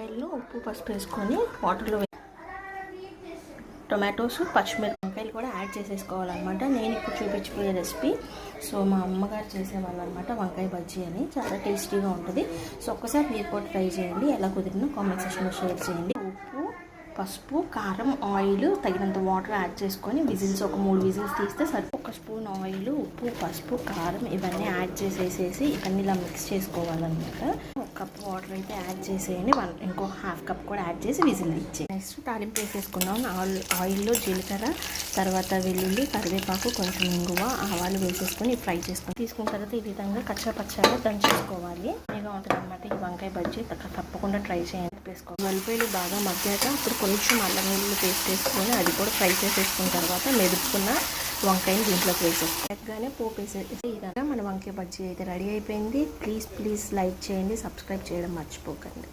వంకాయలను ఉప్పు పసుపు వేసుకొని వాటర్లో టొమాటోస్ పచ్చిమిరపకాయలు వంకాయలు కూడా యాడ్ చేసేసుకోవాలన్నమాట. నేను ఇప్పుడు చూపించిపోయే రెసిపీ సో మా అమ్మగారు చేసేవాళ్ళు అనమాట, వంకాయ బజ్జీ అని. చాలా టేస్టీగా ఉంటుంది. సో ఒక్కసారి మీరు కూడా ట్రై చేయండి. ఎలా కుదిరినా కామెంట్ సెక్షన్లో షేర్ చేయండి. ఉప్పు పసుపు కారం ఆయిల్ తగినంత వాటర్ యాడ్ చేసుకొని విజిల్స్ ఒక 3 విజిల్స్ తీస్తే సరే. ఒక స్పూన్ ఆయిల్ ఉప్పు పసుపు కారం ఇవన్నీ యాడ్ చేసేసేసి ఇవన్నీ ఇలా మిక్స్ చేసుకోవాలన్నమాట. ఒక కప్ వాటర్ అయితే యాడ్ చేసేయండి. ఇంకో హాఫ్ కప్ కూడా యాడ్ చేసి విజిల్ ఇచ్చేయండి. నెక్స్ట్ తాలింపు వేసేసుకున్నాం. ఆయిల్లో జీలకర్ర తర్వాత వెల్లుల్లి కరివేపాకు కొంచెం ఇంగువ ఆవాలు వేసేసుకొని ఫ్రై చేసుకొని తీసుకున్న తర్వాత ఈ విధంగా కచ్చపచ్చగా దంచేసుకోవాలి. ఇదిగా ఉంటుంది అనమాట ఈ వంకాయ బజ్జీ. తప్పకుండా ట్రై చేయండి. వెల్లుల్లి బాగా మగ్గాక అప్పుడు కొంచెం అల్లం వెల్లుల్లి పేస్ట్ వేసుకొని అది కూడా ఫ్రై చేసేసుకున్న తర్వాత మెదుపుకున్న వంకాయని దీంట్లోకి వేసేసుకోగానే పోపు వేసేసి ఈ విధంగా మన వంకాయ బజ్జీ అయితే రెడీ అయిపోయింది. ప్లీజ్ లైక్ చేయండి, సబ్స్క్రైబ్ చేయడం మర్చిపోకండి.